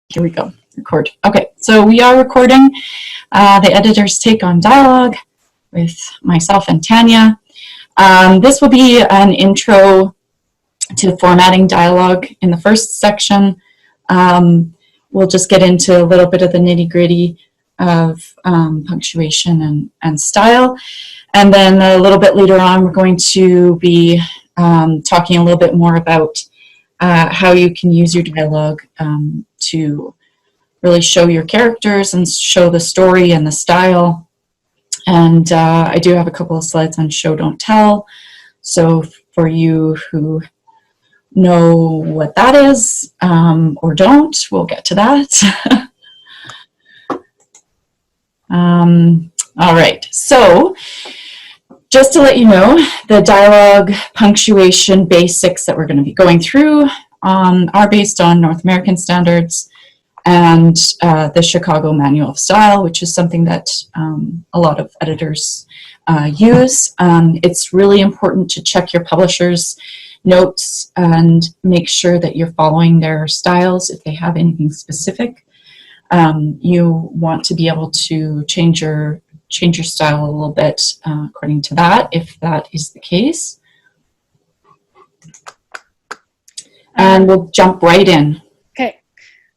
Here we go, record. Okay, so we are recording the editor's take on dialogue with myself and Tania. This will be an intro to formatting dialogue. In the first section, we'll just get into a little bit of the nitty-gritty of punctuation and style. And then a little bit later on, we're going to be talking a little bit more about how you can use your dialogue to really show your characters and show the story and the style. And I do have a couple of slides on show, don't tell. So for you who know what that is or don't, we'll get to that. All right, so just to let you know, the dialogue punctuation basics that we're going to be going through are based on North American standards and the Chicago Manual of Style, which is something that a lot of editors use. It's really important to check your publisher's notes and make sure that you're following their styles if they have anything specific. You want to be able to change your style a little bit according to that, if that is the case. And we'll jump right in. Okay,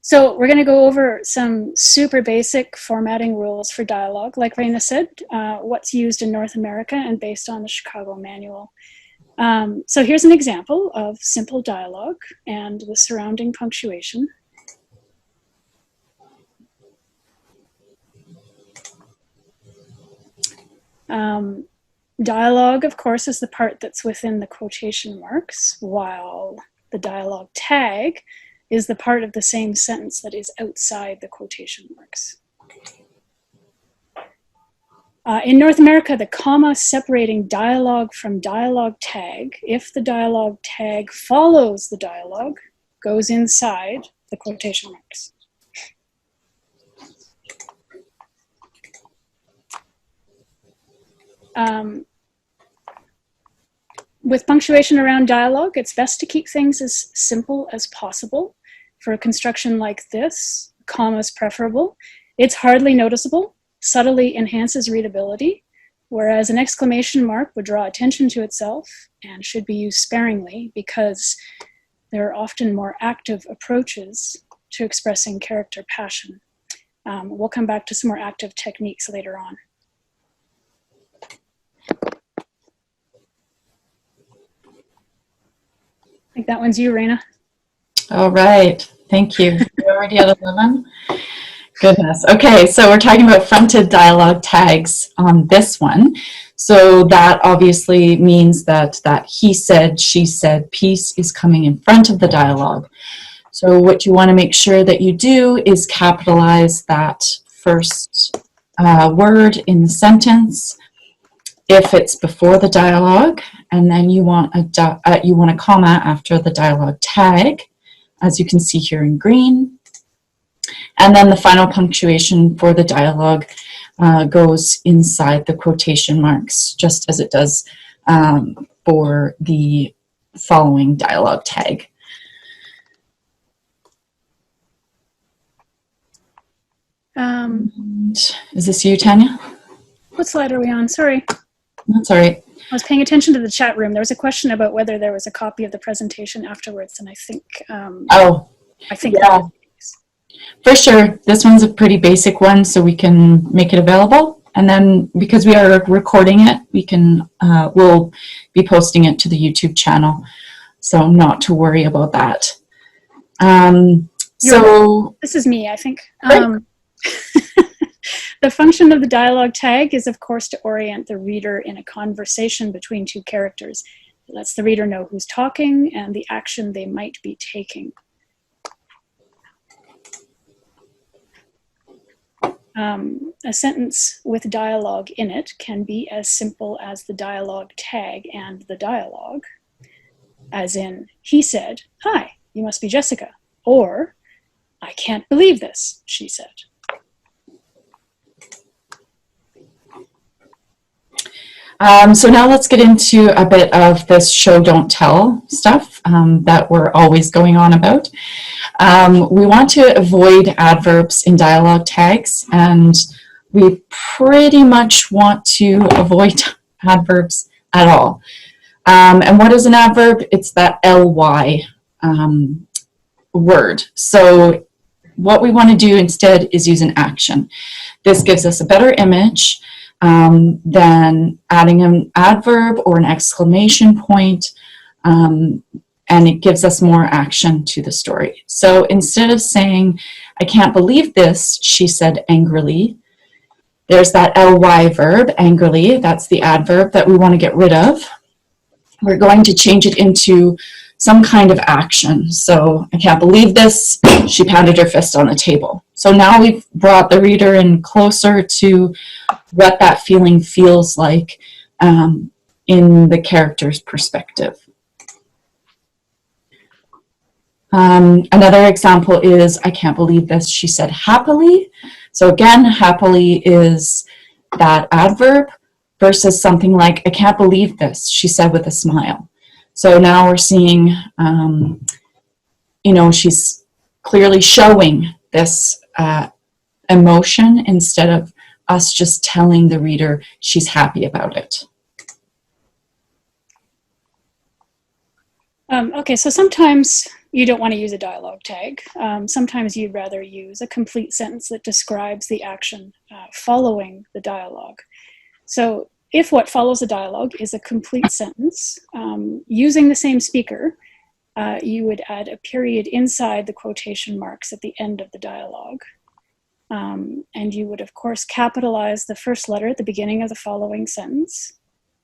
so we're going to go over some super basic formatting rules for dialogue. Like Raina said, what's used in North America and based on the Chicago Manual. So here's an example of simple dialogue and the surrounding punctuation. Dialogue, of course, is the part that's within the quotation marks, while the dialogue tag is the part of the same sentence that is outside the quotation marks. In North America, the comma separating dialogue from dialogue tag, if the dialogue tag follows the dialogue, goes inside the quotation marks. With punctuation around dialogue, it's best to keep things as simple as possible. For a construction like this, comma is preferable. It's hardly noticeable, subtly enhances readability, whereas an exclamation mark would draw attention to itself and should be used sparingly because there are often more active approaches to expressing character passion. We'll come back to some more active techniques later on. I think that one's you, Raina. All right, thank you. You're already at 11? Goodness. Okay, so we're talking about fronted dialogue tags on this one. So that obviously means that he said, she said piece is coming in front of the dialogue. So what you want to make sure that you do is capitalize that first word in the sentence if it's before the dialogue, and then you want a comma after the dialogue tag, as you can see here in green. And then the final punctuation for the dialogue goes inside the quotation marks, just as it does for the following dialogue tag. Is this you, Tania? What slide are we on? Sorry. That's all right. I was paying attention to the chat room. There was a question about whether there was a copy of the presentation afterwards, and I think. I think. Yeah. For sure. This one's a pretty basic one, so we can make it available. And then, because we are recording it, we can we'll be posting it to the YouTube channel, so not to worry about that. This is me, I think. The function of the dialogue tag is, of course, to orient the reader in a conversation between two characters. It lets the reader know who's talking and the action they might be taking. A sentence with dialogue in it can be as simple as the dialogue tag and the dialogue, as in, he said, "Hi, you must be Jessica," or, "I can't believe this," she said. So now let's get into a bit of this show don't tell stuff that we're always going on about. We want to avoid adverbs in dialogue tags, and we pretty much want to avoid adverbs at all. And what is an adverb? It's that ly word. So what we want to do instead is use an action. This gives us a better image than adding an adverb or an exclamation point, and it gives us more action to the story. So instead of saying, I can't believe this, she said angrily, there's that ly verb, angrily, that's the adverb that we want to get rid of. We're going to change it into some kind of action. So I can't believe this, she pounded her fist on the table. So now we've brought the reader in closer to what that feeling feels like in the character's perspective. Another example is, I can't believe this, she said happily. So again, happily is that adverb versus something like, I can't believe this, she said with a smile. So now we're seeing, you know, she's clearly showing this emotion instead of us just telling the reader she's happy about it. Okay, so sometimes you don't want to use a dialogue tag. Sometimes you'd rather use a complete sentence that describes the action following the dialogue. So if what follows a dialogue is a complete sentence, using the same speaker, you would add a period inside the quotation marks at the end of the dialogue. And you would, of course, capitalize the first letter at the beginning of the following sentence.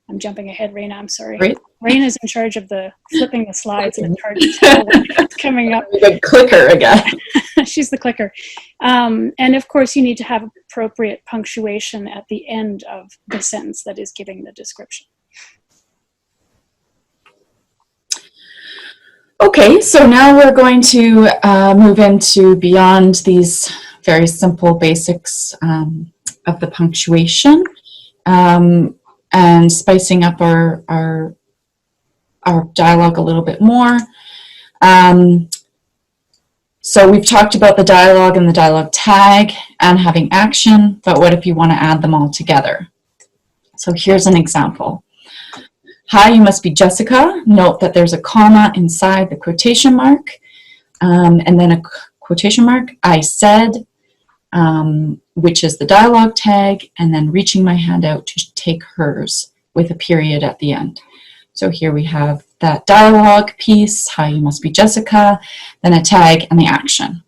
I'm jumping ahead, Raina, I'm sorry. Great. Raina's in charge of the flipping the slides and it's hard to tell what's coming up. The clicker again. She's the clicker. And of course, you need to have appropriate punctuation at the end of the sentence that is giving the description. Okay, so now we're going to move into beyond these very simple basics of the punctuation. And spicing up our dialogue a little bit more. So we've talked about the dialogue and the dialogue tag and having action, but what if you want to add them all together? So here's an example. Hi, you must be Jessica. Note that there's a comma inside the quotation mark, and then a quotation mark. I said, which is the dialogue tag, and then reaching my hand out to take hers with a period at the end. So here we have that dialogue piece, hi, you must be Jessica, then a tag and the action.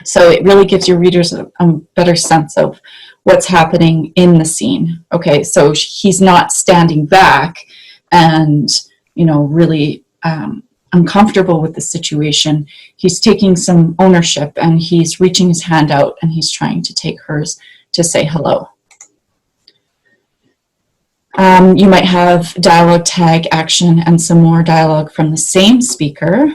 So it really gives your readers a better sense of what's happening in the scene. Okay, so he's not standing back and, you know, really uncomfortable with the situation. He's taking some ownership and he's reaching his hand out and he's trying to take hers to say hello. You might have dialogue tag, action, and some more dialogue from the same speaker.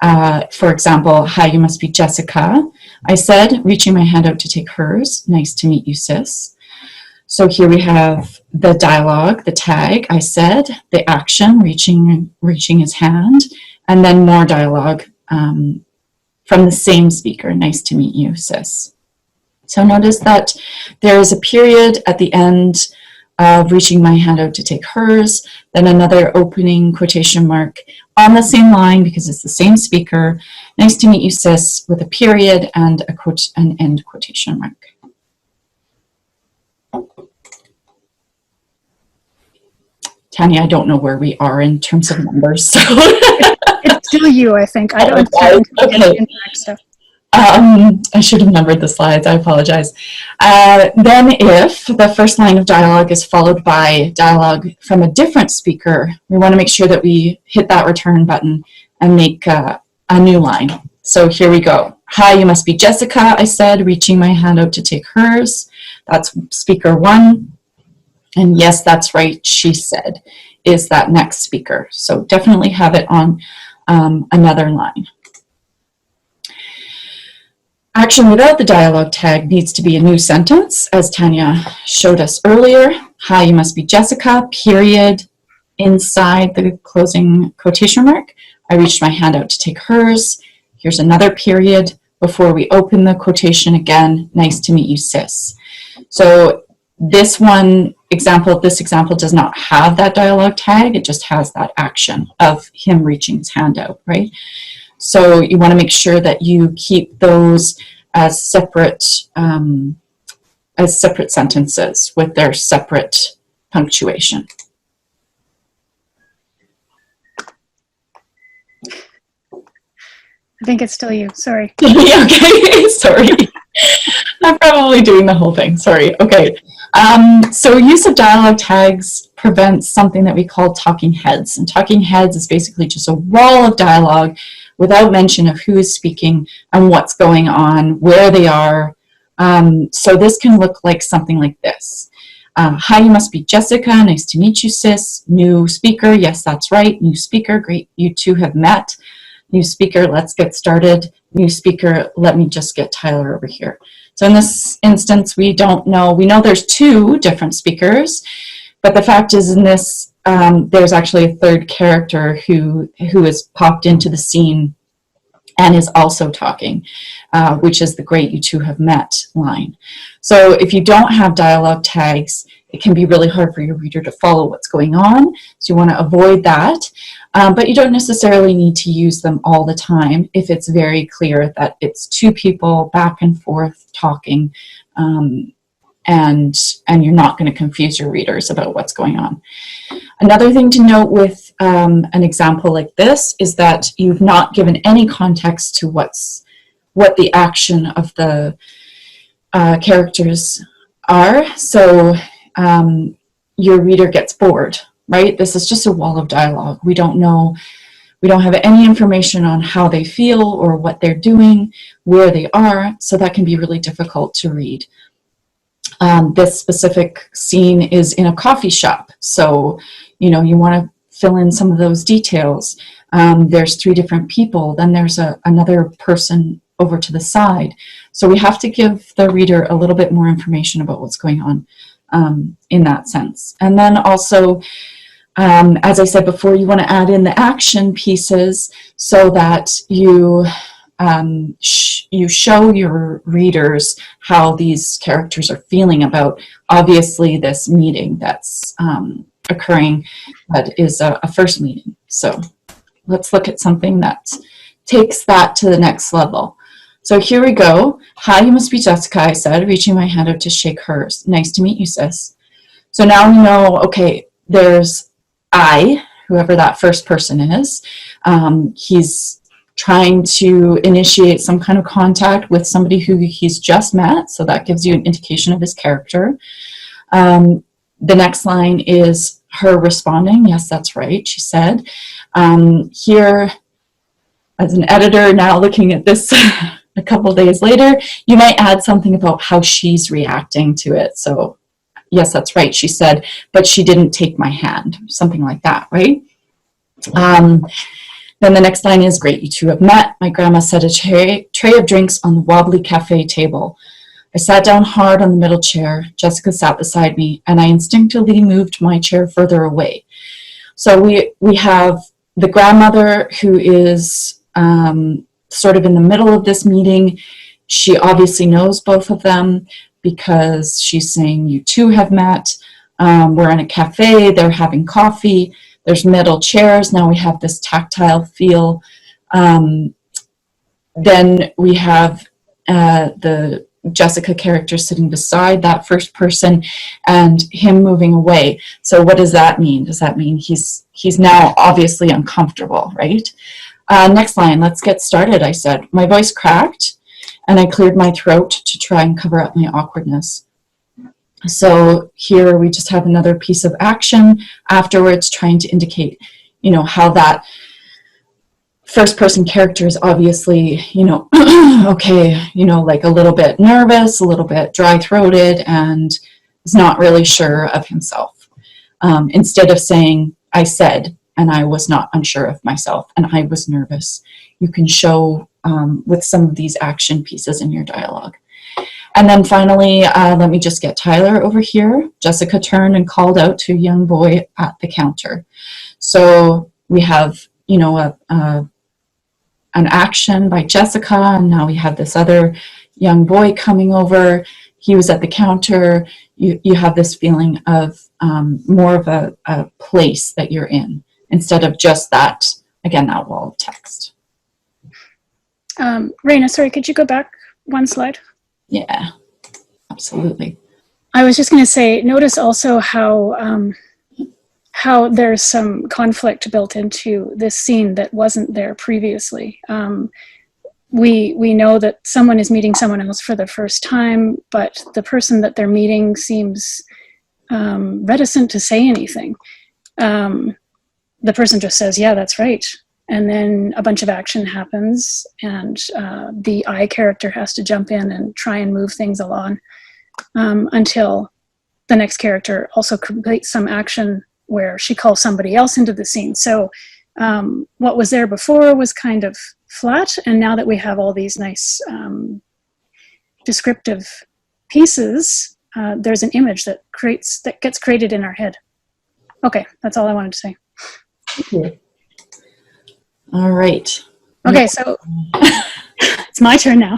For example, hi, you must be Jessica. I said, reaching my hand out to take hers. Nice to meet you, sis. So here we have the dialogue, the tag, I said, the action, reaching his hand, and then more dialogue from the same speaker. Nice to meet you, sis. So notice that there is a period at the end of reaching my hand out to take hers, then another opening quotation mark on the same line because it's the same speaker. Nice to meet you, sis, with a period and an end quotation mark. Tania, I don't know where we are in terms of numbers. So. It's still you, I think. I don't okay. Stuff. I should have numbered the slides. I apologize. Then if the first line of dialogue is followed by dialogue from a different speaker, we want to make sure that we hit that return button and make a new line. So here we go. Hi, you must be Jessica, I said, reaching my hand out to take hers. That's speaker one. And yes, that's right, she said, is that next speaker. So definitely have it on another line. Action without the dialogue tag needs to be a new sentence, as Tania showed us earlier. Hi, you must be Jessica, period, inside the closing quotation mark. I reached my hand out to take hers. Here's another period before we open the quotation again. Nice to meet you, sis. So this example does not have that dialogue tag. It just has that action of him reaching his hand out, right? So you want to make sure that you keep those as separate sentences with their separate punctuation. I think it's still you. Sorry. Okay, sorry. I'm probably doing the whole thing. Sorry. Okay. So use of dialogue tags prevents something that we call talking heads. And talking heads is basically just a wall of dialogue without mention of who is speaking and what's going on, where they are. So this can look like something like this. Hi, you must be Jessica. Nice to meet you, sis. New speaker. Yes, that's right. New speaker. Great. You two have met. New speaker. Let's get started. New speaker. Let me just get Tyler over here. So in this instance, we don't know. We know there's two different speakers, but the fact is in this, there's actually a third character who has popped into the scene and is also talking, which is the great you two have met line. So if you don't have dialogue tags, it can be really hard for your reader to follow what's going on. So you want to avoid that, but you don't necessarily need to use them all the time if it's very clear that it's two people back and forth talking, and you're not going to confuse your readers about what's going on. Another thing to note with an example like this is that you've not given any context to what the action of the characters are. So your reader gets bored, right? This is just a wall of dialogue. We don't have any information on how they feel or what they're doing, where they are, so that can be really difficult to read. This specific scene is in a coffee shop, so you want to fill in some of those details. There's three different people, then there's another person over to the side. So we have to give the reader a little bit more information about what's going on in that sense. And then also, as I said before, you want to add in the action pieces so that you show your readers how these characters are feeling about, obviously, this meeting that's occurring, that is a first meeting. So let's look at something that takes that to the next level. So here we go. Hi, you must be Jessica, I said, reaching my hand out to shake hers. Nice to meet you, sis. So now we know, okay, there's I, whoever that first person is. He's trying to initiate some kind of contact with somebody who he's just met, so that gives you an indication of his character. The next line is her responding. Yes, that's right, she said. Here, as an editor now looking at this a couple days later, you might add something about how she's reacting to it. So, yes, that's right, she said, but she didn't take my hand, something like that, right? Then the next line is, great, you two have met. My grandma set a tray of drinks on the wobbly cafe table. I sat down hard on the middle chair. Jessica sat beside me, and I instinctively moved my chair further away. So we have the grandmother who is sort of in the middle of this meeting. She obviously knows both of them because she's saying, you two have met. We're in a cafe. They're having coffee. There's metal chairs. Now we have this tactile feel. Then we have the Jessica character sitting beside that first person and him moving away. So what does that mean? Does that mean he's now obviously uncomfortable, right? Next line, let's get started, I said. My voice cracked and I cleared my throat to try and cover up my awkwardness. So here we just have another piece of action afterwards trying to indicate, how that first person character is obviously, okay, like a little bit nervous, a little bit dry-throated, and is not really sure of himself. Instead of saying, I said, and I was not unsure of myself, and I was nervous. You can show with some of these action pieces in your dialogue. And then finally, let me just get Tyler over here. Jessica turned and called out to a young boy at the counter. So we have, you know, an action by Jessica, and now we have this other young boy coming over. He was at the counter. You have this feeling of more of a place that you're in, instead of just that, again, that wall of text. Raina, sorry, could you go back one slide? Yeah, absolutely. I was just going to say, notice also how there's some conflict built into this scene that wasn't there previously. We know that someone is meeting someone else for the first time, but the person that they're meeting seems reticent to say anything. The person just says, yeah, that's right. And then a bunch of action happens, and the I character has to jump in and try and move things along until the next character also completes some action where she calls somebody else into the scene. So what was there before was kind of flat, and now that we have all these nice descriptive pieces, there's an image that gets created in our head. Okay, that's all I wanted to say. Thank you. All right. Okay, so it's my turn now.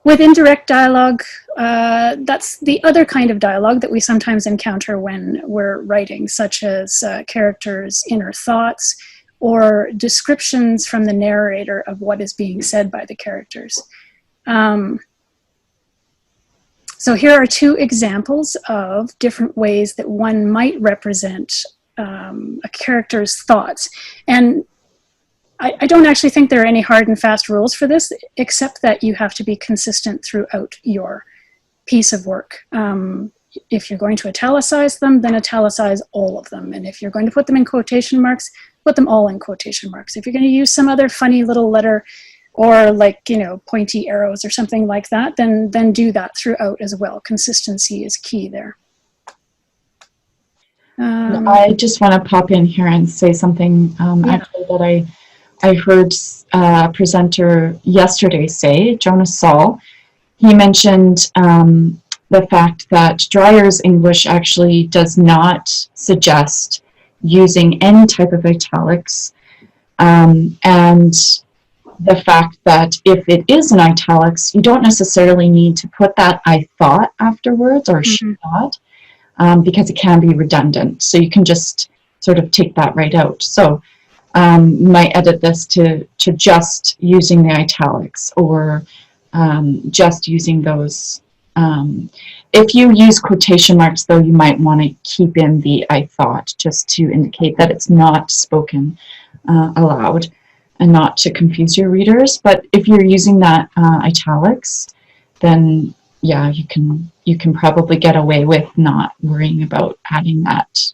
With indirect dialogue, that's the other kind of dialogue that we sometimes encounter when we're writing, such as characters' inner thoughts or descriptions from the narrator of what is being said by the characters. So here are two examples of different ways that one might represent a character's thoughts. And I don't actually think there are any hard and fast rules for this, except that you have to be consistent throughout your piece of work. If you're going to italicize them, then italicize all of them. And if you're going to put them in quotation marks, put them all in quotation marks. If you're going to use some other funny little letter or like, you know, pointy arrows or something like that, then do that throughout as well. Consistency is key there. I just want to pop in here and say something actually that I heard a presenter yesterday say, Jonas Saul. He mentioned the fact that Dreyer's English actually does not suggest using any type of italics, and the fact that if it is in italics, you don't necessarily need to put that I thought afterwards or she thought, because it can be redundant. So you can just sort of take that right out. So you might edit this to just using the italics, or just using those. If you use quotation marks, though, you might want to keep in the I thought, just to indicate that it's not spoken aloud and not to confuse your readers. But if you're using that italics, then yeah, you can probably get away with not worrying about adding that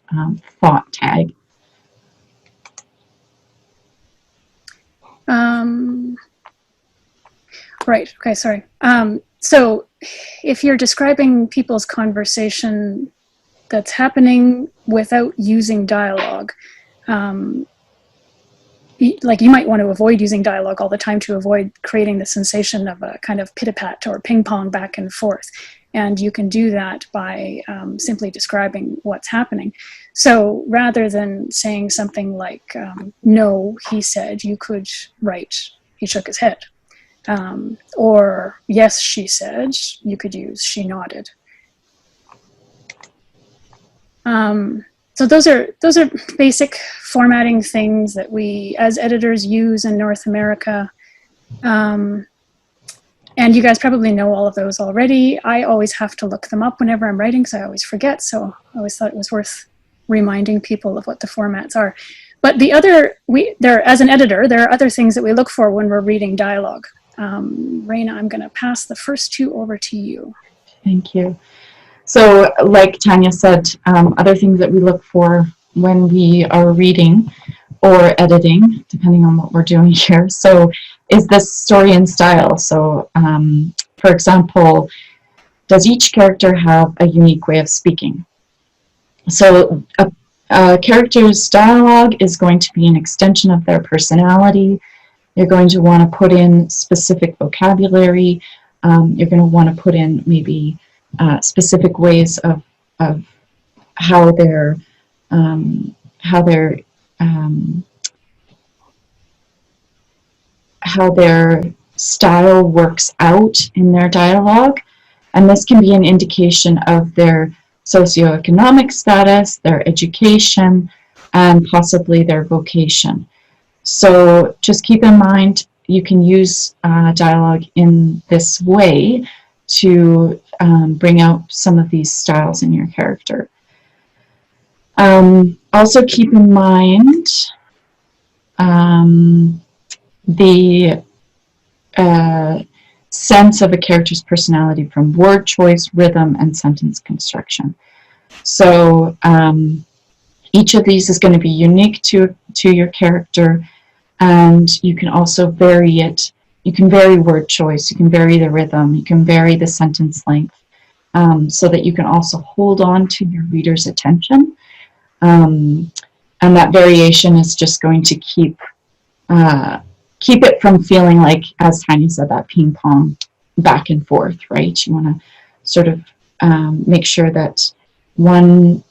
thought tag. Right, okay, sorry. So if you're describing people's conversation that's happening without using dialogue, like you might want to avoid using dialogue all the time to avoid creating the sensation of a kind of pit-a-pat or ping-pong back and forth. And you can do that by simply describing what's happening. So rather than saying something like, no, he said, you could write, he shook his head. Or, yes, she said, you could use, she nodded. So those are basic formatting things that we as editors use in North America. And you guys probably know all of those already. I always have to look them up whenever I'm writing, so I always forget. So I always thought it was worth reminding people of what the formats are. But as an editor, there are other things that we look for when we're reading dialogue. Raina, I'm going to pass the first two over to you. Thank you. So like Tania said, other things that we look for when we are reading or editing, depending on what we're doing here, so is this story and style. So for example, does each character have a unique way of speaking? So A character's dialogue is going to be an extension of their personality. You're going to want to put in specific vocabulary. You're going to want to put in maybe specific ways of how their how their how their style works out in their dialogue, and this can be an indication of their socioeconomic status, their education, and possibly their vocation. So just keep in mind you can use dialogue in this way to bring out some of these styles in your character. Also keep in mind the sense of a character's personality from word choice, rhythm, and sentence construction. So each of these is going to be unique to your character, and you can also vary it. You can vary word choice, you can vary the rhythm, you can vary the sentence length, so that you can also hold on to your reader's attention. And that variation is just going to keep it from feeling like, as Tania said, that ping pong back and forth, right? You want to sort of make sure that one,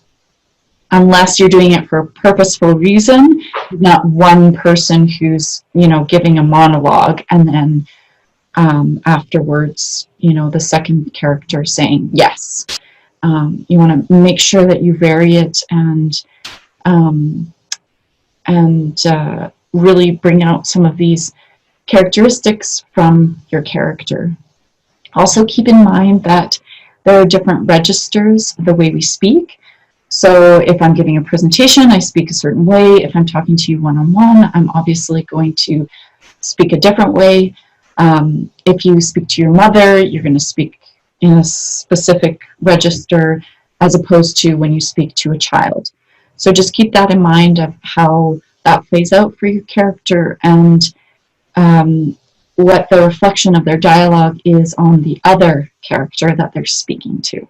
unless you're doing it for a purposeful reason, not one person who's, giving a monologue and then afterwards, the second character saying yes. You want to make sure that you vary it and really bring out some of these characteristics from your character. Also keep in mind that there are different registers the way we speak. So if I'm giving a presentation, I speak a certain way. If I'm talking to you one-on-one, I'm obviously going to speak a different way. If you speak to your mother, you're going to speak in a specific register as opposed to when you speak to a child. So just keep that in mind of how that plays out for your character and what the reflection of their dialogue is on the other character that they're speaking to.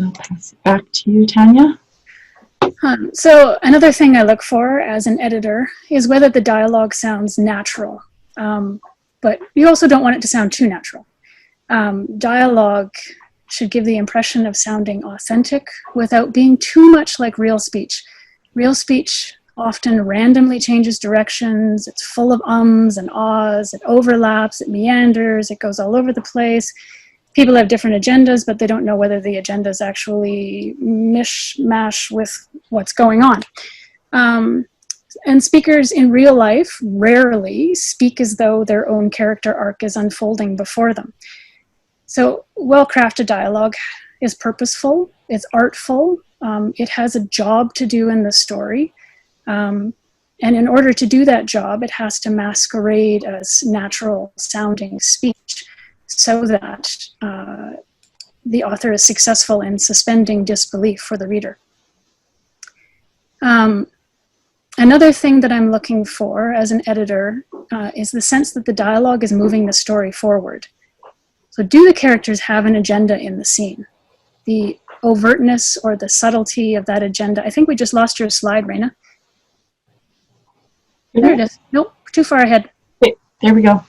I'll pass it back to you, Tania. So another thing I look for as an editor is whether the dialogue sounds natural, but you also don't want it to sound too natural. Dialogue should give the impression of sounding authentic without being too much like real speech. Real speech often randomly changes directions. It's full of ums and ahs. It overlaps, it meanders, it goes all over the place. People have different agendas, but they don't know whether the agendas actually mishmash with what's going on. And speakers in real life rarely speak as though their own character arc is unfolding before them. So well-crafted dialogue is purposeful, it's artful, it has a job to do in the story. And in order to do that job, it has to masquerade as natural sounding speech so that the author is successful in suspending disbelief for the reader. Another thing that I'm looking for as an editor is the sense that the dialogue is moving the story forward. So do the characters have an agenda in the scene? The overtness or the subtlety of that agenda. I think we just lost your slide, Raina. There it is. Nope, too far ahead. Okay, there we go.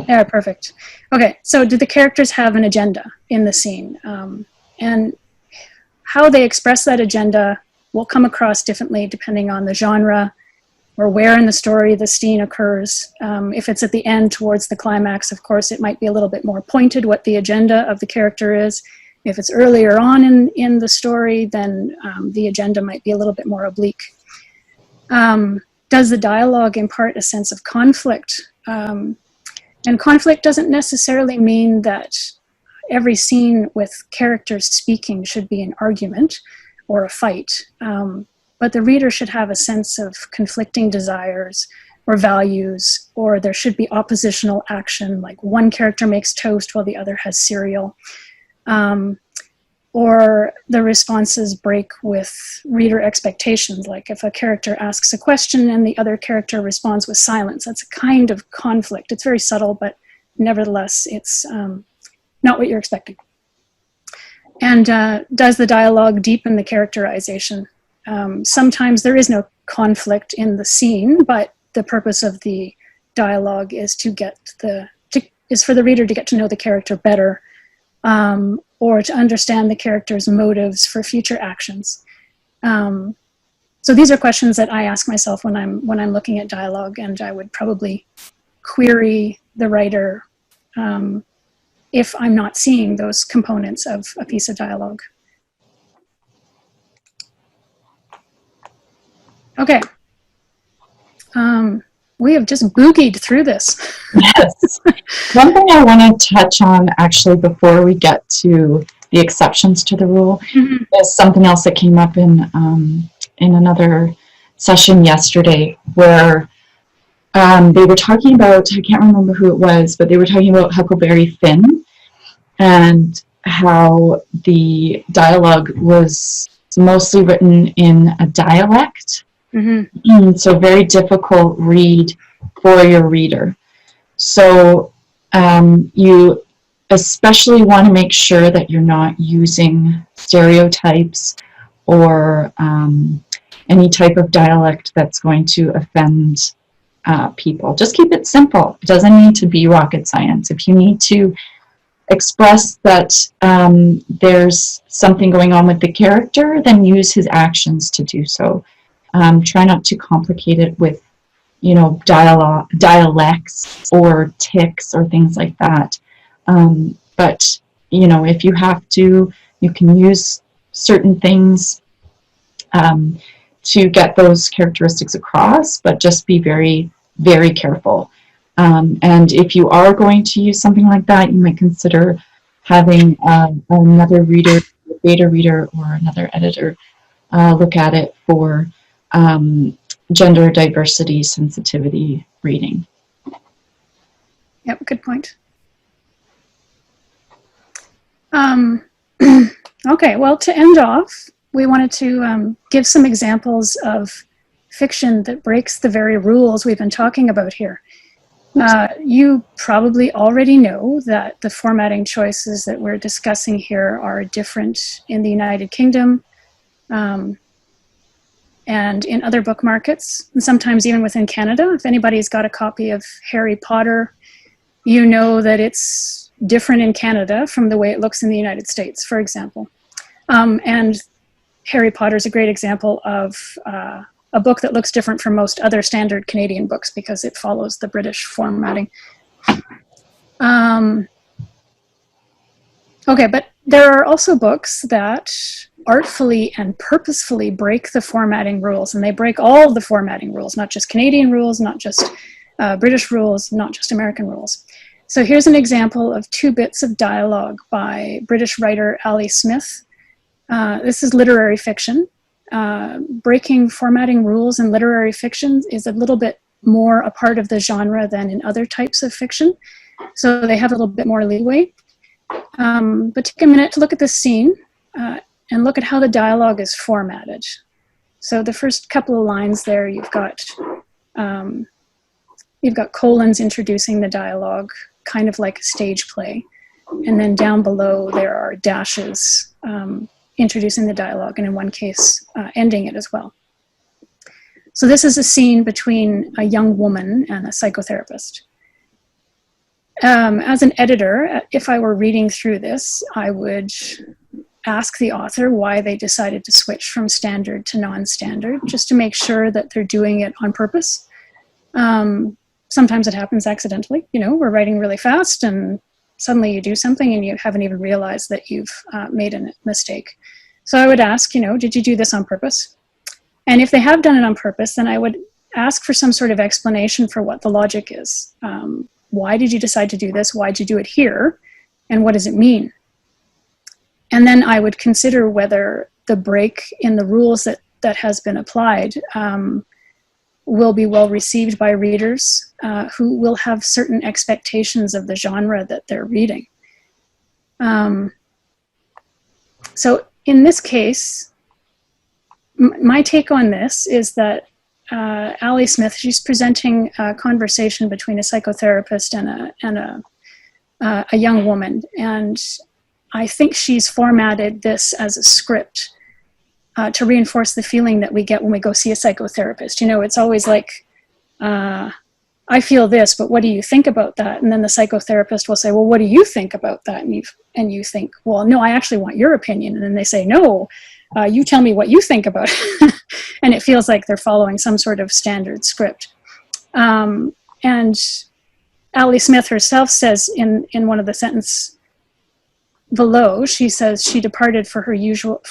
Yeah, perfect. Okay, so do the characters have an agenda in the scene? And how they express that agenda will come across differently depending on the genre or where in the story the scene occurs. If it's at the end towards the climax, of course, it might be a little bit more pointed what the agenda of the character is. If it's earlier on in the story, then the agenda might be a little bit more oblique. Does the dialogue impart a sense of conflict? And conflict doesn't necessarily mean that every scene with characters speaking should be an argument or a fight. But the reader should have a sense of conflicting desires or values, or there should be oppositional action, like one character makes toast while the other has cereal. Or the responses break with reader expectations, like if a character asks a question and the other character responds with silence. That's a kind of conflict. It's very subtle, but nevertheless, it's not what you're expecting. And does the dialogue deepen the characterization? Sometimes there is no conflict in the scene, but the purpose of the dialogue is is for the reader to get to know the character better, or to understand the character's motives for future actions. So these are questions that I ask myself when I'm looking at dialogue, and I would probably query the writer if I'm not seeing those components of a piece of dialogue. Okay. We have just boogied through this. Yes. One thing I want to touch on actually before we get to the exceptions to the rule is something else that came up in another session yesterday where they were talking about, I can't remember who it was, but they were talking about Huckleberry Finn and how the dialogue was mostly written in a dialect. So very difficult read for your reader. So you especially want to make sure that you're not using stereotypes or any type of dialect that's going to offend people. Just keep it simple. It doesn't need to be rocket science. If you need to express that there's something going on with the character, then use his actions to do so. Try not to complicate it with, dialects or tics or things like that. But, if you have to, you can use certain things to get those characteristics across, but just be very, very careful. And if you are going to use something like that, you might consider having another reader, a beta reader, or another editor look at it for gender diversity sensitivity reading. Yep, good point. Okay, well, to end off, we wanted to give some examples of fiction that breaks the very rules we've been talking about here. You probably already know that the formatting choices that we're discussing here are different in the United Kingdom and in other book markets, and sometimes even within Canada. If anybody's got a copy of Harry Potter, you know that it's different in Canada from the way it looks in the United States, for example. And Harry Potter is a great example of a book that looks different from most other standard Canadian books because it follows the British formatting. Okay, but there are also books that artfully and purposefully break the formatting rules, and they break all of the formatting rules, not just Canadian rules, not just British rules, not just American rules. So here's an example of 2 bits of dialogue by British writer Ali Smith. This is literary fiction. Breaking formatting rules in literary fiction is a little bit more a part of the genre than in other types of fiction. So they have a little bit more leeway. But take a minute to look at this scene and look at how the dialogue is formatted. So the first couple of lines there, you've got colons introducing the dialogue, kind of like a stage play. And then down below there are dashes introducing the dialogue, and in one case, ending it as well. So this is a scene between a young woman and a psychotherapist. As an editor, if I were reading through this, I would ask the author why they decided to switch from standard to non-standard, just to make sure that they're doing it on purpose. Sometimes it happens accidentally. We're writing really fast and suddenly you do something and you haven't even realized that you've made a mistake. So I would ask, did you do this on purpose? And if they have done it on purpose, then I would ask for some sort of explanation for what the logic is. Why did you decide to do this? Why did you do it here? And what does it mean? And then I would consider whether the break in the rules that has been applied will be well received by readers who will have certain expectations of the genre that they're reading. So in this case, my take on this is that Ali Smith, she's presenting a conversation between a psychotherapist and a young woman, and I think she's formatted this as a script to reinforce the feeling that we get when we go see a psychotherapist. You know, it's always like, I feel this, but what do you think about that? And then the psychotherapist will say, well, what do you think about that? And you think, well, no, I actually want your opinion. And then they say, no, you tell me what you think about it. And it feels like they're following some sort of standard script. And Ali Smith herself says in one of the sentences below, she says she departed for her usual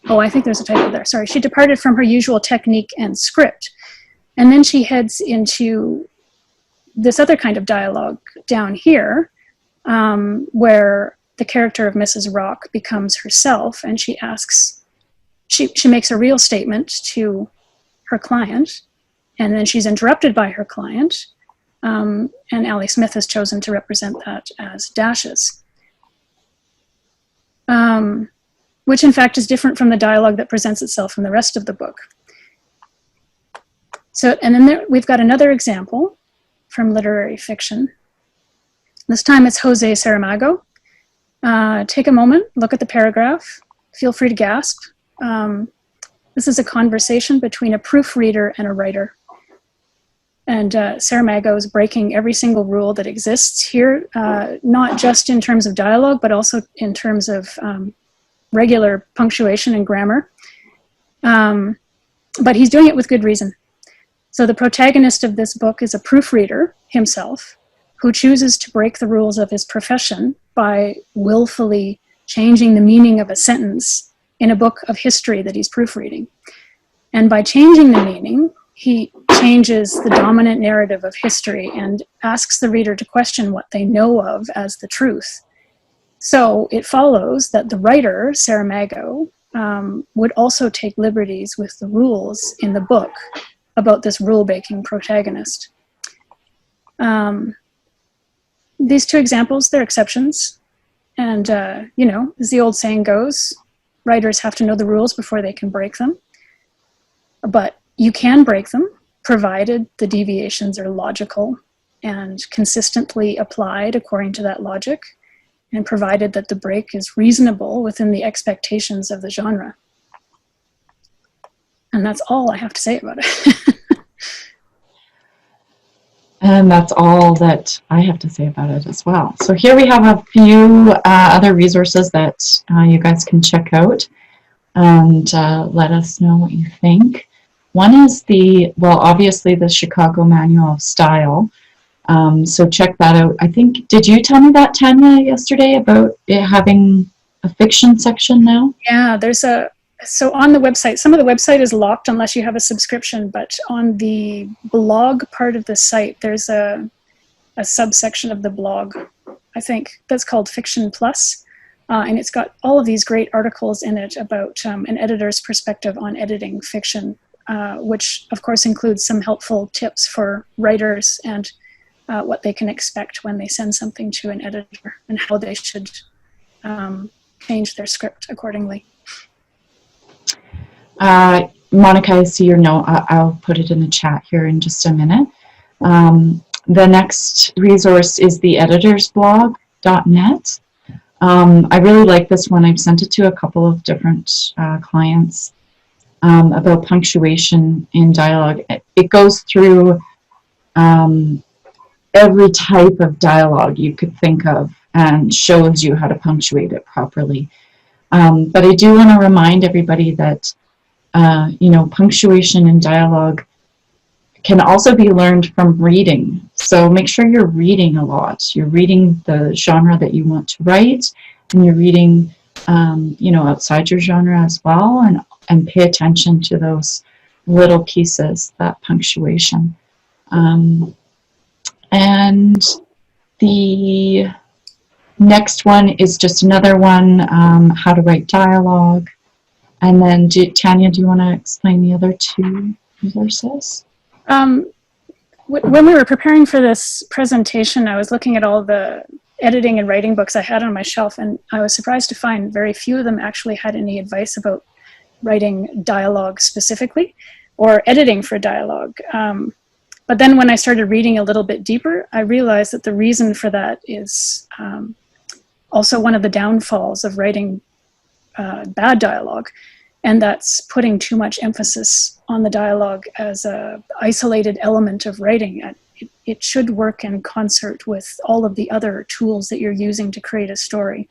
I think there's a typo there. Sorry. She departed from her usual technique and script. And then she heads into this other kind of dialogue down here, where the character of Mrs. Rock becomes herself, and she asks, she makes a real statement to her client, and then she's interrupted by her client, and Ali Smith has chosen to represent that as dashes. Which in fact is different from the dialogue that presents itself in the rest of the book. So, and then we've got another example from literary fiction. This time it's Jose Saramago. Take a moment, look at the paragraph, feel free to gasp. This is a conversation between a proofreader and a writer. And Saramago is breaking every single rule that exists here, not just in terms of dialogue, but also in terms of regular punctuation and grammar. But he's doing it with good reason. So the protagonist of this book is a proofreader himself, who chooses to break the rules of his profession by willfully changing the meaning of a sentence in a book of history that he's proofreading. And by changing the meaning, he changes the dominant narrative of history and asks the reader to question what they know of as the truth. So it follows that the writer, Saramago, would also take liberties with the rules in the book about this rule-breaking protagonist. These two examples, they're exceptions. And, you know, as the old saying goes, writers have to know the rules before they can break them. But you can break them, provided the deviations are logical and consistently applied according to that logic, and provided that the break is reasonable within the expectations of the genre. And that's all I have to say about it. And that's all that I have to say about it as well. So here we have a few other resources that you guys can check out and let us know what you think. One is obviously the Chicago Manual of Style. So check that out. I think, did you tell me that, Tania, yesterday about it having a fiction section now? Yeah, so on the website, some of the website is locked unless you have a subscription, but on the blog part of the site, there's a subsection of the blog, I think, that's called Fiction Plus. And it's got all of these great articles in it about an editor's perspective on editing fiction, which of course includes some helpful tips for writers and what they can expect when they send something to an editor and how they should change their script accordingly. Monica, I see your note. I'll put it in the chat here in just a minute. The next resource is the editorsblog.net. I really like this one. I've sent it to a couple of different clients about punctuation in dialogue. It goes through every type of dialogue you could think of and shows you how to punctuate it properly. But I do want to remind everybody that punctuation in dialogue can also be learned from reading. So make sure you're reading a lot. You're reading the genre that you want to write, and you're reading, outside your genre as well, and pay attention to those little pieces, that punctuation. And the next one is just another one, how to write dialogue. And then, Tania, do you want to explain the other two resources? When we were preparing for this presentation, I was looking at all the editing and writing books I had on my shelf, and I was surprised to find very few of them actually had any advice about writing dialogue specifically or editing for dialogue. But then when I started reading a little bit deeper, I realized that the reason for that is also one of the downfalls of writing bad dialogue, and that's putting too much emphasis on the dialogue as a isolated element of writing. It should work in concert with all of the other tools that you're using to create a story.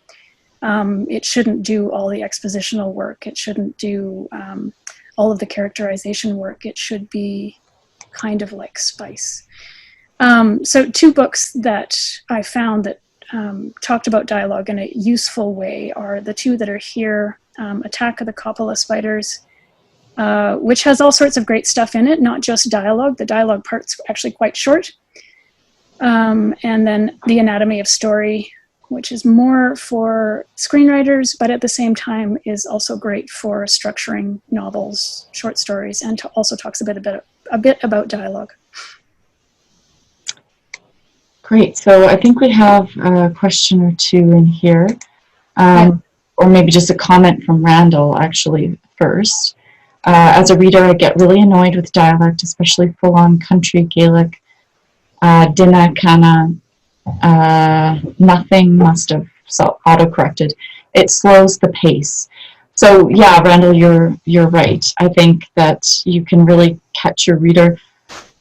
It shouldn't do all the expositional work. It shouldn't do all of the characterization work. It should be kind of like spice. So 2 books that I found that talked about dialogue in a useful way are the 2 that are here. Attack of the Coppola Spiders, which has all sorts of great stuff in it, not just dialogue. The dialogue part's actually quite short. And then The Anatomy of Story, which is more for screenwriters, but at the same time is also great for structuring novels, short stories, and also talks a bit about dialogue. Great. So I think we have a question or 2 in here. Or maybe just a comment from Randall, actually, first. As a reader, I get really annoyed with dialect, especially full-on country Gaelic. Dinna, canna, nothing must have auto-corrected. It slows the pace. So yeah, Randall, you're right. I think that you can really catch your reader.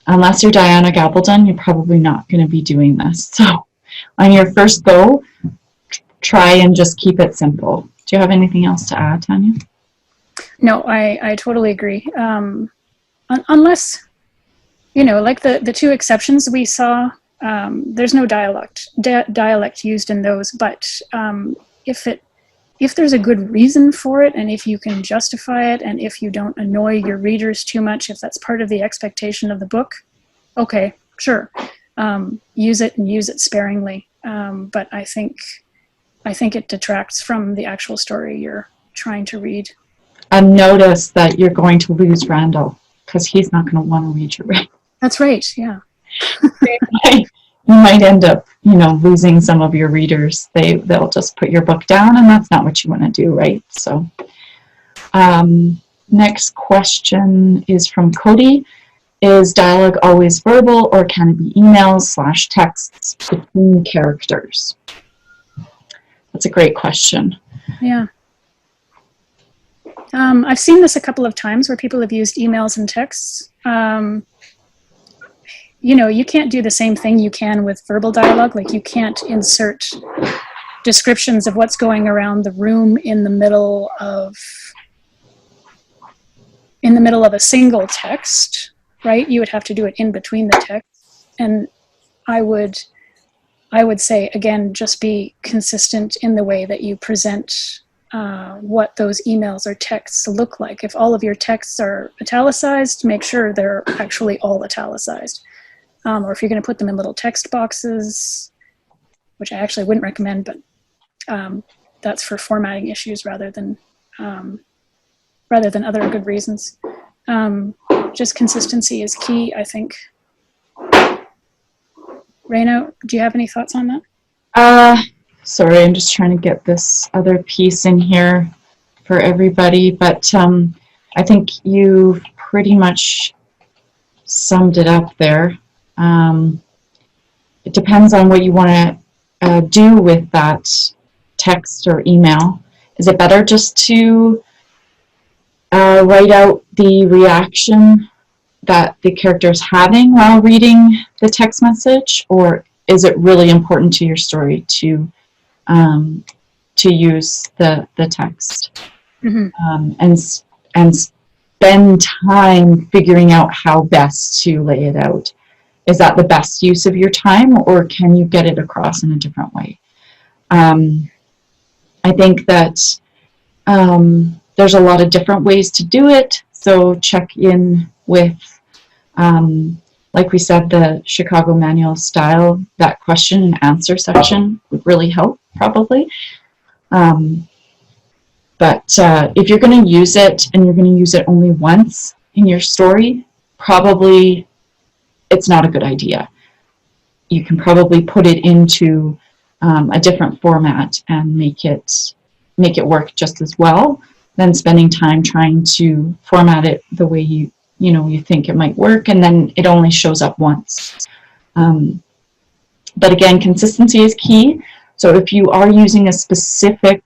Unless you're Diana Gabaldon, you're probably not going to be doing this. So on your first go, try and just keep it simple. Do you have anything else to add, Tania? No, I totally agree. Unless, like the 2 exceptions we saw, there's no dialect used in those, but if there's a good reason for it, and if you can justify it, and if you don't annoy your readers too much, if that's part of the expectation of the book, okay, sure. Use it and use it sparingly. But I think it detracts from the actual story you're trying to read. And notice that you're going to lose Randall, because he's not going to want to read your writing. That's right, yeah. You might end up, losing some of your readers. They'll just put your book down, and that's not what you want to do, right? So, next question is from Cody. Is dialogue always verbal, or can it be emails/texts between characters? That's a great question. Yeah. I've seen this a couple of times where people have used emails and texts. You can't do the same thing you can with verbal dialogue. Like, you can't insert descriptions of what's going around the room in the middle of a single text, right? You would have to do it in between the texts. And I would say, again, just be consistent in the way that you present what those emails or texts look like. If all of your texts are italicized, make sure they're actually all italicized. Or if you're going to put them in little text boxes, which I actually wouldn't recommend, but that's for formatting issues rather than other good reasons. Just consistency is key, I think. Raina, do you have any thoughts on that? Sorry, I'm just trying to get this other piece in here for everybody, but I think you pretty much summed it up there. It depends on what you want to do with that text or email. Is it better just to write out the reaction that the character is having while reading the text message, or is it really important to your story to use the text? Mm-hmm. And spend time figuring out how best to lay it out? Is that the best use of your time, or can you get it across in a different way? I think that there's a lot of different ways to do it, so check in with, like we said, the Chicago Manual Style. That question and answer section would really help, probably. But if you're going to use it and you're going to use it only once in your story, probably it's not a good idea. You can probably put it into a different format and make it work just as well than spending time trying to format it the way you think it might work, and then it only shows up once. But again, consistency is key. So if you are using a specific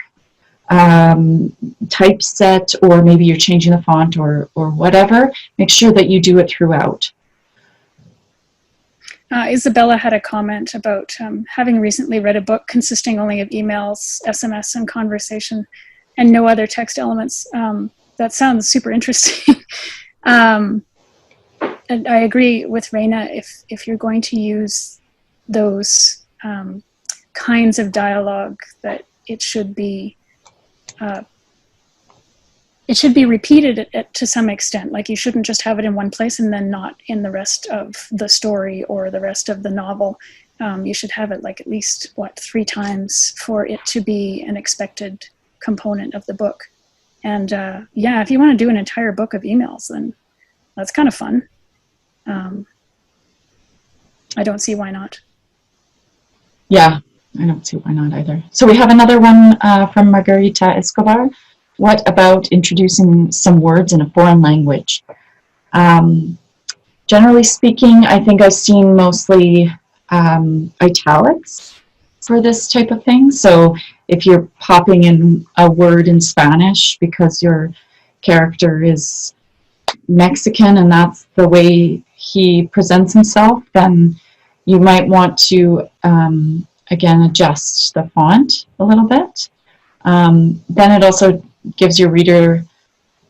typeset, or maybe you're changing the font or whatever, make sure that you do it throughout. Isabella had a comment about having recently read a book consisting only of emails, SMS, and conversation, and no other text elements. That sounds super interesting. And I agree with Raina, if you're going to use those kinds of dialogue, that it should be repeated to some extent. Like, you shouldn't just have it in one place and then not in the rest of the story or the rest of the novel. You should have it like at least, 3 times for it to be an expected component of the book. And yeah, if you want to do an entire book of emails, then that's kind of fun. I don't see why not. Yeah, I don't see why not either. So we have another one from Margarita Escobar. What about introducing some words in a foreign language? Generally speaking, I think I've seen mostly italics for this type of thing. So if you're popping in a word in Spanish because your character is Mexican and that's the way he presents himself, then you might want to, again, adjust the font a little bit. Then it also gives your reader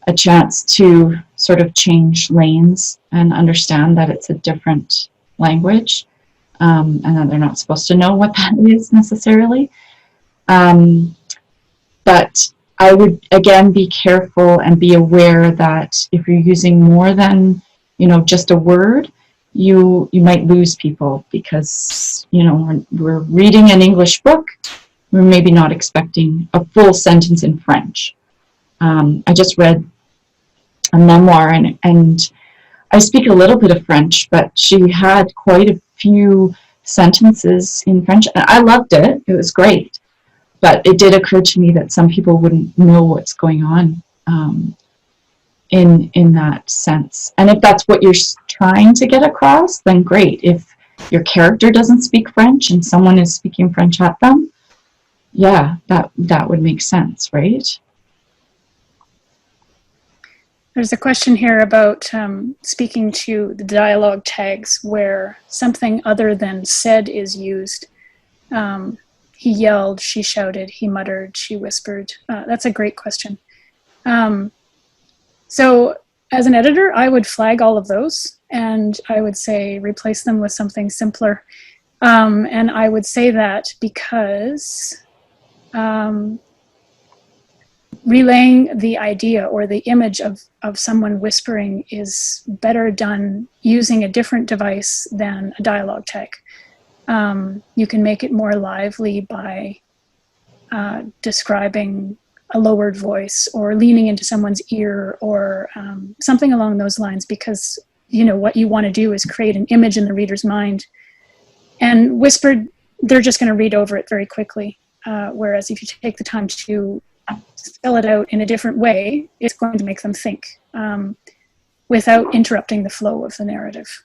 a chance to sort of change lanes and understand that it's a different language, and that they're not supposed to know what that is necessarily. But I would, again, be careful and be aware that if you're using more than, just a word, you might lose people because, we're reading an English book. We're maybe not expecting a full sentence in French. I just read a memoir, and I speak a little bit of French, but she had quite a few sentences in French, and I loved it. It was great. But it did occur to me that some people wouldn't know what's going on in that sense. And if that's what you're trying to get across, then great. If your character doesn't speak French and someone is speaking French at them, yeah, that would make sense, right? There's a question here about speaking to the dialogue tags where something other than said is used. He yelled, she shouted, he muttered, she whispered. That's a great question. So as an editor, I would flag all of those and I would say replace them with something simpler. And I would say that because relaying the idea or the image of someone whispering is better done using a different device than a dialogue tag. You can make it more lively by describing a lowered voice or leaning into someone's ear or something along those lines, because what you want to do is create an image in the reader's mind. And whispered, they're just going to read over it very quickly. Whereas if you take the time to spell it out in a different way, it's going to make them think without interrupting the flow of the narrative.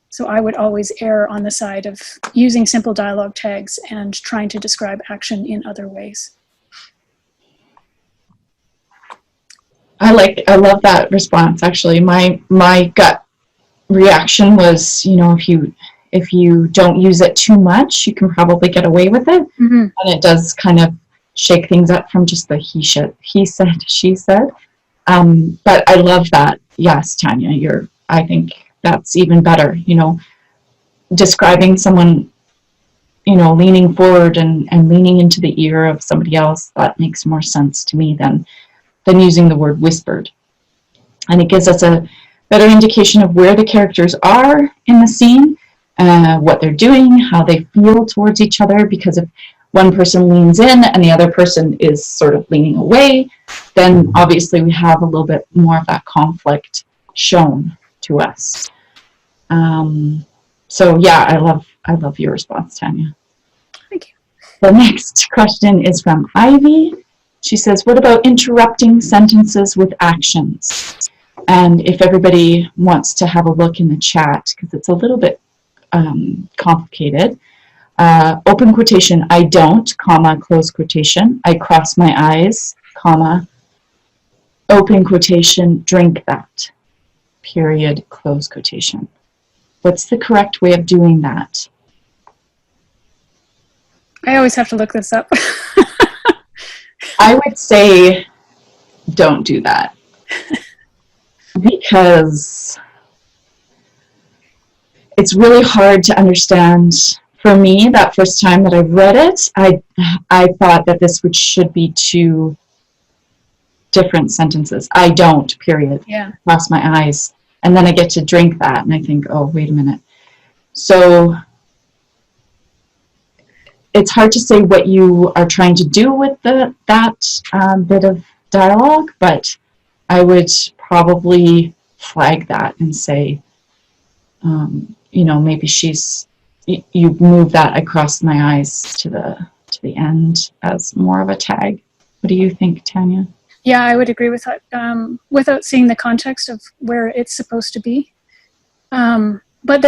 So I would always err on the side of using simple dialogue tags and trying to describe action in other ways. I love that response. Actually, my gut reaction was, if you don't use it too much, you can probably get away with it. Mm-hmm. And it does kind of shake things up from just the he said, she said. But I love that. Yes, Tania, I think that's even better. Describing someone, leaning forward and leaning into the ear of somebody else, that makes more sense to me than using the word whispered. And it gives us a better indication of where the characters are in the scene, what they're doing, how they feel towards each other, because if one person leans in and the other person is sort of leaning away, then obviously we have a little bit more of that conflict shown to us. So yeah, I love your response, Tania. Thank you. The next question is from Ivy. She says, what about interrupting sentences with actions? And if everybody wants to have a look in the chat, because it's a little bit complicated, Open quotation, I don't, comma, close quotation. I cross my eyes, comma, open quotation, drink that, period, close quotation. What's the correct way of doing that? I always have to look this up. I would say don't do that. Because it's really hard to understand. For me, that first time that I read it, I thought that this should be two different sentences. I don't, period. Yeah. Cross my eyes. And then I get to drink that, and I think, oh, wait a minute. So it's hard to say what you are trying to do with that bit of dialogue, but I would probably flag that and say, maybe you move that across my eyes to the end as more of a tag. What do you think, Tania? Yeah, I would agree with that, without seeing the context of where it's supposed to be. But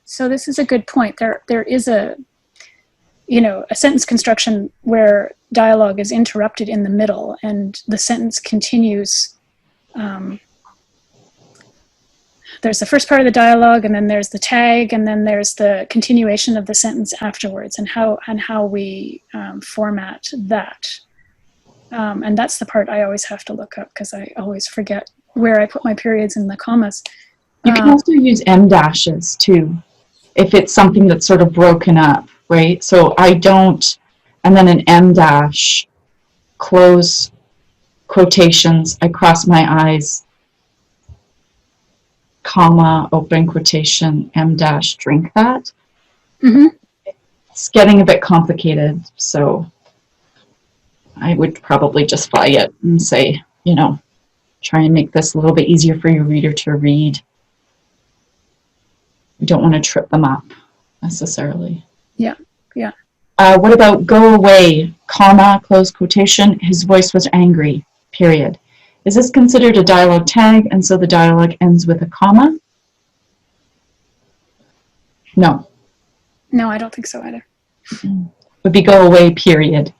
so this is a good point. There is a sentence construction where dialogue is interrupted in the middle and the sentence continues. There's the first part of the dialogue, and then there's the tag, and then there's the continuation of the sentence afterwards, and how we format that. And that's the part I always have to look up because I always forget where I put my periods and the commas. You can also use M dashes too, if it's something that's sort of broken up, right? So I don't, and then an M dash, close quotations, I cross my eyes, comma, open quotation, M dash, drink that. Mm-hmm. It's getting a bit complicated, so I would probably just flag it and say, try and make this a little bit easier for your reader to read. You don't want to trip them up necessarily. Yeah. What about go away, comma, close quotation, his voice was angry, period. Is this considered a dialogue tag, and so the dialogue ends with a comma? No. No, I don't think so either. Would be go away, period,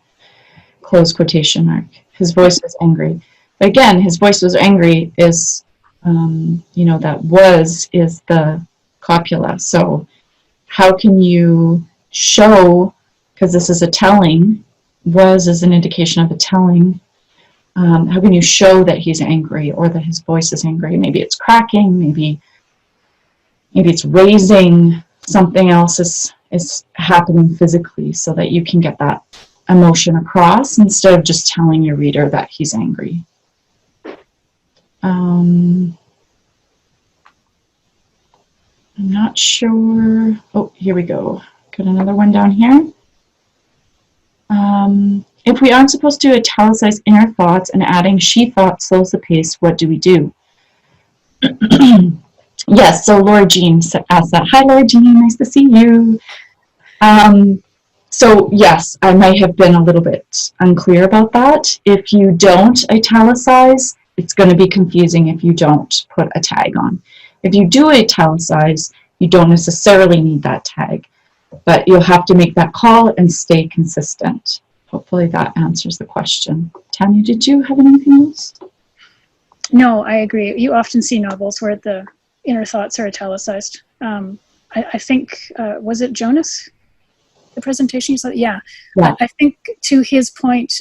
close quotation mark. His voice was angry. But again, his voice was angry is, that was is the copula. So how can you show, because this is a telling, was is an indication of a telling, how can you show that he's angry or that his voice is angry? Maybe it's cracking, maybe it's raising, something else is happening physically so that you can get that emotion across instead of just telling your reader that he's angry. I'm not sure. Oh, here we go. Got another one down here. If we aren't supposed to italicize inner thoughts and adding she thought slows the pace, what do we do? Yes, so Laura Jean asked that. Hi, Laura Jean, nice to see you. So yes, I might have been a little bit unclear about that. If you don't italicize, it's going to be confusing if you don't put a tag on. If you do italicize, you don't necessarily need that tag, but you'll have to make that call and stay consistent. Hopefully that answers the question. Tania, did you have anything else? No, I agree. You often see novels where the inner thoughts are italicized. I think, was it Jonas? The presentation you saw? Yeah. I think to his point,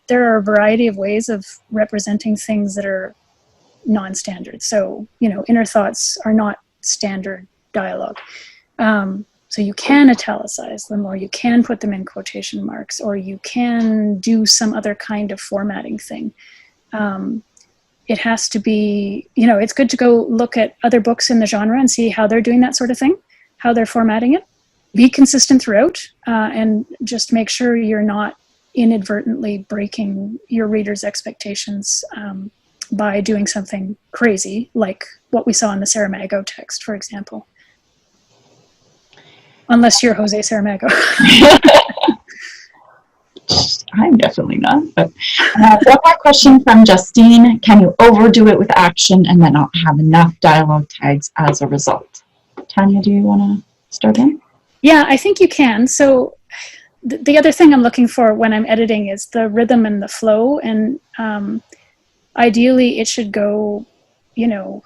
there are a variety of ways of representing things that are non-standard. So, inner thoughts are not standard dialogue. So you can italicize them, or you can put them in quotation marks, or you can do some other kind of formatting thing. It has to be, it's good to go look at other books in the genre and see how they're doing that sort of thing, how they're formatting it. Be consistent throughout, and just make sure you're not inadvertently breaking your reader's expectations by doing something crazy, like what we saw in the Saramago text, for example. Unless you're Jose Saramago. I'm definitely not. But one more question from Justine. Can you overdo it with action and then not have enough dialogue tags as a result? Tania, do you want to start in? Yeah, I think you can. So the other thing I'm looking for when I'm editing is the rhythm and the flow. And ideally it should go, you know,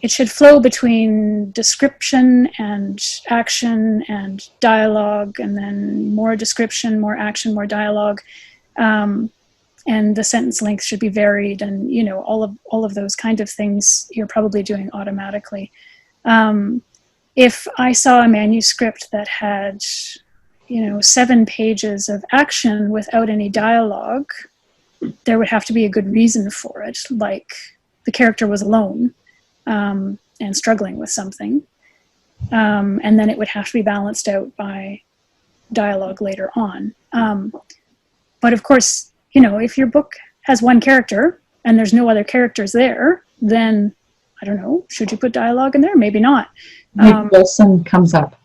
it should flow between description and action and dialogue, and then more description, more action, more dialogue. And the sentence length should be varied, and you know, all of those kind of things you're probably doing automatically. If I saw a manuscript that had, you know, 7 pages of action without any dialogue, there would have to be a good reason for it, like the character was alone and struggling with something. And then it would have to be balanced out by dialogue later on. But of course, you know, if your book has one character and there's no other characters there, then I don't know, should you put dialogue in there? Maybe not. Maybe Wilson comes up.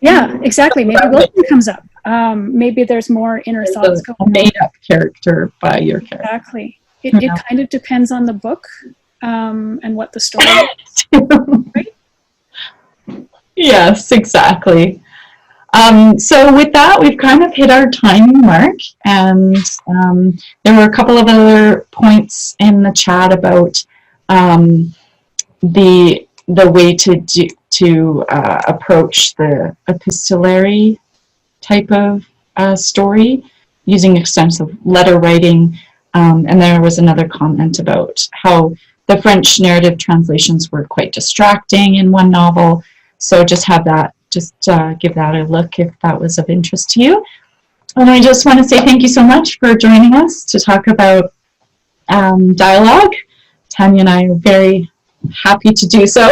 Yeah, exactly. Maybe Wilson comes up. Maybe there's more inner thoughts going on. A made-up character by your character. Exactly. It kind of depends on the book and what the story is. Right? Yes, exactly. So with that, we've kind of hit our timing mark, and there were a couple of other points in the chat about the way to approach the epistolary type of story using extensive letter writing, and there was another comment about how the French narrative translations were quite distracting in one novel. So just have that. Just give that a look if that was of interest to you. And I just want to say thank you so much for joining us to talk about dialogue. Tania and I are very happy to do so.